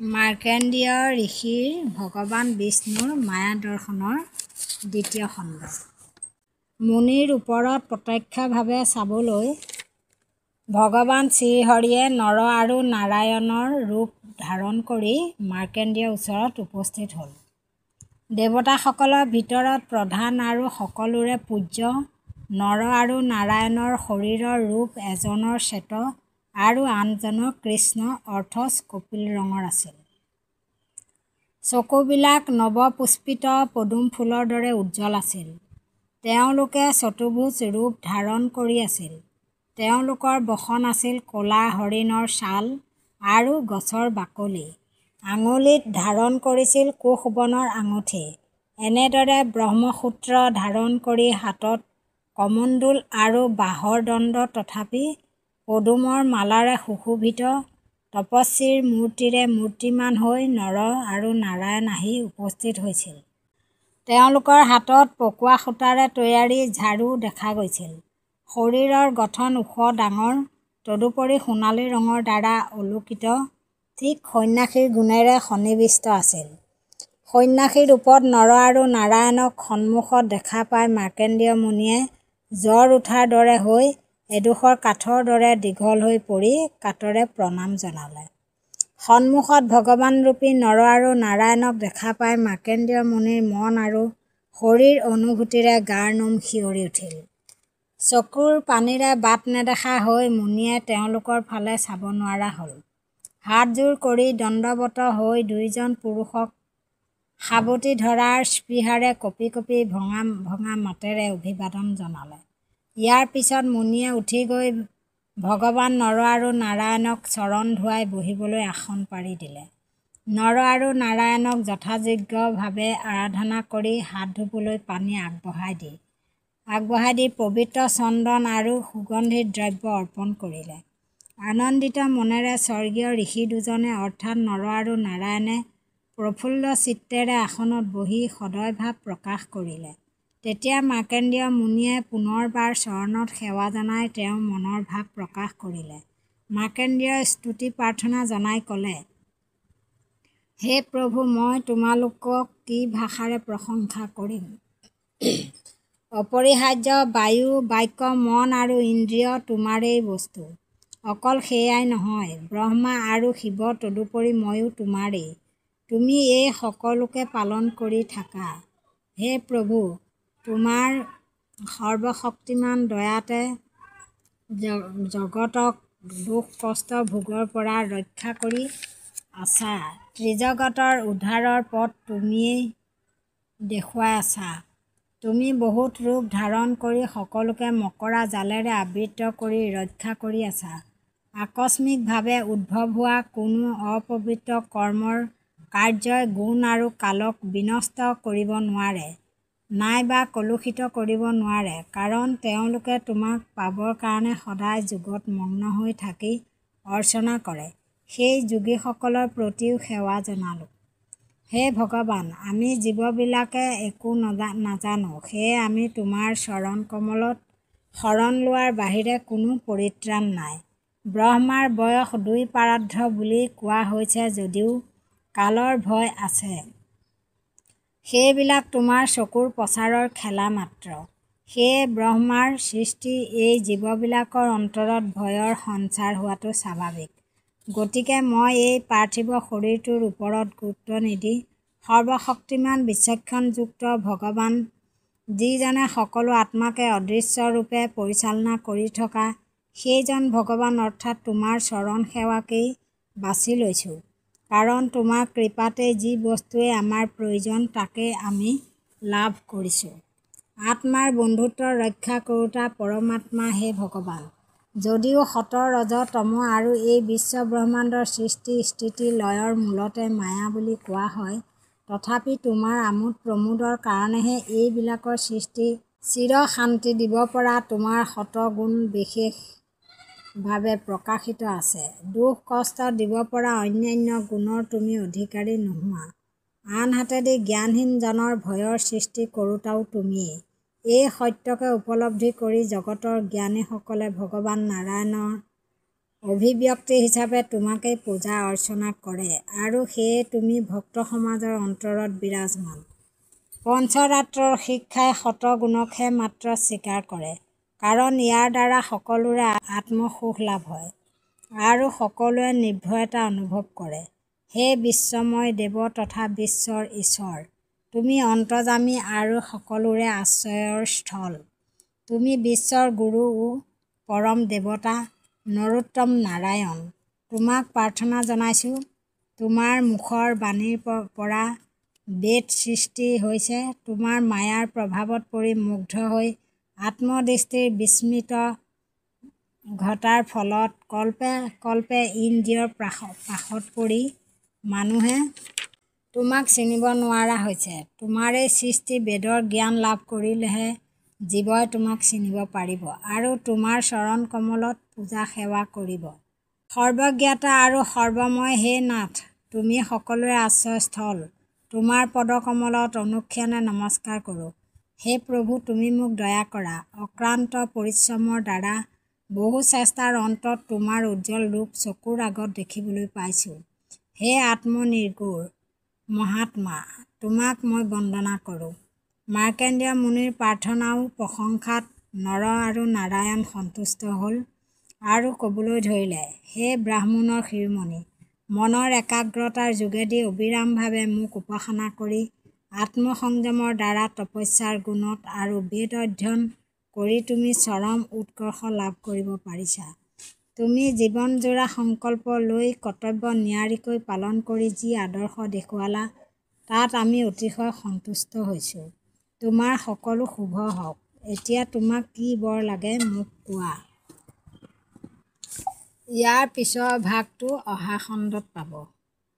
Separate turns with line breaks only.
মাৰ্কেণ্ডীয় ঋষিৰ ভগৱান বিষ্ণুৰ মায়া দৰ্শনৰ দ্বিতীয় খণ্ড। মুনিৰ ওপৰত প্ৰত্যক্ষভাৱে চাবলৈ ভগৱান শ্ৰীহৰিয়ে নৰ আৰু নাৰায়ণৰ ৰূপ ধাৰণ কৰি মাৰ্কেণ্ডীয়ৰ ওচৰত উপস্থিত হ'ল। দেৱতাসকলৰ ভিতৰত প্ৰধান আৰু সকলোৰে পূজ্য নৰ আৰু নাৰায়ণৰ শৰীৰৰ ৰূপ এজনৰ শ্বেত আৰু আনজনৰ কৃষ্ণ অৰ্থচ কপিল ৰঙৰ আছিল। চকুবিলাক নৱপুষ্পিত পদুম ফুলৰ দৰে উজ্জ্বল আছিল। তেওঁলোকে চতুৰ্ভুজ ৰূপ ধাৰণ কৰি আছিল। তেওঁলোকৰ বসন আছিল ক'লা হৰিণৰ ছাল আৰু গছৰ বাকলি। আঙুলিত ধাৰণ কৰিছিল কুশবনৰ আঙুঠি। এনেদৰে ব্ৰহ্মসূত্ৰ ধাৰণ কৰি হাতত কমণ্ডল আৰু বাঁহৰ দণ্ড তথাপি পদুমৰ মালাৰে সুশোভিত তপস্বীৰ মূৰ্তিৰে মূৰ্তিমান হৈ নৰ আৰু নাৰায়ণ আহি উপস্থিত হৈছিল। তেওঁলোকৰ হাতত পকোৱা সূতাৰে তৈয়াৰী ঝাৰু দেখা গৈছিল। শৰীৰৰ গঠন ওখ ডাঙৰ, তদুপৰি সোণালী ৰঙৰ দ্বাৰা আলোকিত, ঠিক সন্ন্যাসীৰ গুণেৰে সন্নিৱিষ্ট আছিল। সন্ন্যাসী ৰূপত নৰ আৰু নাৰায়ণক সন্মুখত দেখা পাই মাৰ্কেণ্ডীয় মুনিয়ে জ্বৰ উঠাৰ দৰে হৈ এডোখৰ কাঠৰ দৰে দীঘল হৈ পৰি কাতৰে প্ৰণাম জনালে। সন্মুখত ভগৱানৰূপী নৰ আৰু নাৰায়ণক দেখা পাই মাৰ্কেণ্ডীয় মুনিৰ মন আৰু শৰীৰ অনুভূতিৰে গাৰ নোম শিয়ৰি উঠিল। চকুৰ পানীৰে বাট নেদেখা হৈ মুনিয়ে তেওঁলোকৰ ফালে চাব নোৱাৰা হ'ল। হাতজোৰ কৰি দণ্ডৱত হৈ দুয়োজন পুৰুষক সাৱটি ধৰাৰ স্পৃহাৰে কঁপি কঁপি ভঙা ভঙা মাতেৰে অভিবাদন জনালে। ইয়াৰ পিছত মুনিয়ে উঠি গৈ ভগৱান নৰ আৰু নাৰায়ণক চৰণ ধুৱাই বহিবলৈ আসন পাৰি দিলে। নৰ আৰু নাৰায়ণক যথাযোগ্যভাৱে আৰাধনা কৰি হাত ধুবলৈ পানী আগবঢ়াই দি পবিত্ৰ চন্দন আৰু সুগন্ধিত দ্ৰব্য অৰ্পণ কৰিলে। আনন্দিত মনেৰে স্বৰ্গীয় ঋষি দুজনে অৰ্থাৎ নৰ আৰু নাৰায়ণে প্ৰফুল্ল চিত্তেৰে আসনত বহি সদয় ভাৱ প্ৰকাশ কৰিলে। তেতিয়া মাৰ্কেণ্ডীয় মুনিয়ে পুনৰবাৰ চৰণত সেৱা জনাই তেওঁৰ মনৰ ভাৱ প্ৰকাশ কৰিলে। মাৰ্কেণ্ডীয়ই স্তুতি প্ৰাৰ্থনা জনাই ক'লে, হে প্ৰভু, মই তোমালোকক কি ভাষাৰে প্ৰশংসা কৰিম? অপৰিহাৰ্য বায়ু, বাক্য, মন আৰু ইন্দ্ৰিয় তোমাৰেই বস্তু। অকল সেয়াই নহয়, ব্ৰহ্মা আৰু শিৱ তদুপৰি ময়ো তোমাৰেই। তুমি এই সকলোকে পালন কৰি থাকা। হে প্ৰভু, তোমাৰ সৰ্বশক্তিমান দয়াতে জগতক দুখ কষ্ট ভোগৰ পৰা ৰক্ষা কৰি আছা। ত্ৰিজগতৰ উদ্ধাৰৰ পথ তুমিয়েই দেখুৱাই আছা। তুমি বহুত ৰূপ ধাৰণ কৰি সকলোকে মকৰা জালেৰে আবৃত কৰি ৰক্ষা কৰি আছা। আকস্মিকভাৱে উদ্ভৱ হোৱা কোনো অপবিত্ৰ কৰ্মৰ কাৰ্যই গুণ আৰু কালক বিনষ্ট কৰিব নোৱাৰে, নাইবা কলুষিত কৰিব নোৱাৰে, কাৰণ তেওঁলোকে তোমাক পাবৰ কাৰণে সদায় যোগত মগ্ন হৈ থাকি অৰ্চনা কৰে। সেই যোগীসকলৰ প্ৰতিও সেৱা জনালোঁ। হে ভগৱান, আমি জীৱবিলাকে একো নাজানো, সেয়ে আমি তোমাৰ চৰণ কমলত শৰণ লোৱাৰ বাহিৰে কোনো পৰিত্ৰাণ নাই। ব্ৰহ্মাৰ বয়স 2 পাৰাৰ্ধ বুলি কোৱা হৈছে যদিও কালৰ ভয় আছে। সেইবিলাক তোমাৰ চকুৰ পচাৰৰ খেলা মাত্ৰ। সেয়ে ব্ৰহ্মাৰ সৃষ্টি এই জীৱবিলাকৰ অন্তৰত ভয়ৰ সঞ্চাৰ হোৱাটো স্বাভাৱিক। গতিকে মই এই পাৰ্থিৱ শৰীৰটোৰ ওপৰত গুৰুত্ব নিদি সৰ্বশক্তিমান বিচক্ষণযুক্ত ভগৱান, যিজনে সকলো আত্মাকে অদৃশ্যৰূপে পৰিচালনা কৰি থকা সেইজন ভগৱান অৰ্থাৎ তোমাৰ চৰণ সেৱাকেই বাছি লৈছোঁ। কাৰণ তোমাৰ কৃপাতেই যি বস্তুৱেই আমাৰ প্ৰয়োজন তাকেই আমি লাভ কৰিছোঁ। আত্মাৰ বন্ধুত্ব ৰক্ষা কৰোঁতা পৰমাত্মা হে ভগৱান। যদিও সত ৰজ তম আৰু এই বিশ্ব ব্ৰহ্মাণ্ডৰ সৃষ্টি স্থিতি লয়ৰ মূলতে মায়া বুলি কোৱা হয়, তথাপি তোমাৰ আমোদ প্ৰমোদৰ কাৰণেহে এইবিলাকৰ সৃষ্টি। চিৰ শান্তি দিব পৰা তোমাৰ সতগুণ বিশেষভাৱে প্ৰকাশিত আছে। দুখ কষ্ট দিব পৰা অন্যান্য গুণৰ তুমি অধিকাৰী নোহোৱা। আনহাতেদি জ্ঞানহীন জনৰ ভয়ৰ সৃষ্টি কৰোঁতাও তুমিয়েই। এই সত্যকে উপলব্ধি কৰি জগতৰ জ্ঞানীসকলে ভগৱান নাৰায়ণৰ অভিব্যক্তি হিচাপে তোমাকেই পূজা অৰ্চনা কৰে আৰু সেয়ে তুমি ভক্ত সমাজৰ অন্তৰত বিৰাজমান। পঞ্চৰাত্ৰৰ শিক্ষাই সতগুণকহে মাত্ৰ স্বীকাৰ কৰে, কাৰণ ইয়াৰ দ্বাৰা সকলোৰে আত্মসুখ লাভ হয় আৰু সকলোৱে নিৰ্ভয়তা অনুভৱ কৰে। হে বিশ্বময় দেৱ তথা বিশ্বৰ ঈশ্বৰ, তুমি অন্তৰ্যামী আৰু সকলোৰে আশ্ৰয়ৰ স্থল। তুমি বিশ্বৰ গুৰু ও পৰম দেৱতা নৰোত্তম নাৰায়ণ। তোমাক প্ৰাৰ্থনা জনাইছোঁ। তোমাৰ মুখৰ বাণীৰ পৰা বেদ সৃষ্টি হৈছে। তোমাৰ মায়াৰ প্ৰভাৱত পৰি মুগ্ধ হৈ আত্মদৃষ্টিৰ বিস্মিত ঘটাৰ ফলত কল্পে কল্পে ইন্দ্ৰিয়ৰ পাশত পৰি মানুহে তোমাক চিনিব নোৱাৰা হৈছে। তোমাৰেই সৃষ্টি বেদৰ জ্ঞান লাভ কৰিলেহে জীৱই তোমাক চিনিব পাৰিব আৰু তোমাৰ চৰণ কমলত পূজা সেৱা কৰিব। সৰ্বজ্ঞাতা আৰু সৰ্বময় হে নাথ, তুমি সকলোৰে আশ্ৰয়স্থল। তোমাৰ পদকমলত অনুক্ষণে নমস্কাৰ কৰোঁ। হে প্ৰভু, তুমি মোক দয়া কৰা। অক্লান্ত পৰিশ্ৰমৰ দ্বাৰা বহু চেষ্টাৰ অন্তত তোমাৰ উজ্জ্বল ৰূপ চকুৰ আগত দেখিবলৈ পাইছোঁ। হে আত্মনিৰ্গুণ মহাত্মা, তোমাক মই বন্দনা কৰোঁ। মাৰ্কণ্ডেয় মুনিৰ প্ৰাৰ্থনাও প্ৰশংসাত নৰ আৰু নাৰায়ণ সন্তুষ্ট হ'ল আৰু ক'বলৈ ধৰিলে, হে ব্ৰাহ্মণৰ শিৰোমণি, মনৰ একাগ্ৰতাৰ যোগেদি অবিৰামভাৱে মোক উপাসনা কৰি আত্মসংযমৰ দ্বাৰা তপস্যাৰ গুণত আৰু বেদ অধ্যয়ন কৰি তুমি চৰম উৎকৰ্ষ লাভ কৰিব পাৰিছা। তুমি জীৱনজোৰা সংকল্প লৈ কৰ্তব্য নিয়াৰিকৈ পালন কৰি যি আদৰ্শ দেখুৱালা, তাত আমি অতিশয় সন্তুষ্ট হৈছোঁ। তোমাৰ সকলো শুভ হওক। এতিয়া তোমাক কি বৰ লাগে মোক কোৱা। ইয়াৰ পিছৰ ভাগটো অহা খণ্ডত পাব।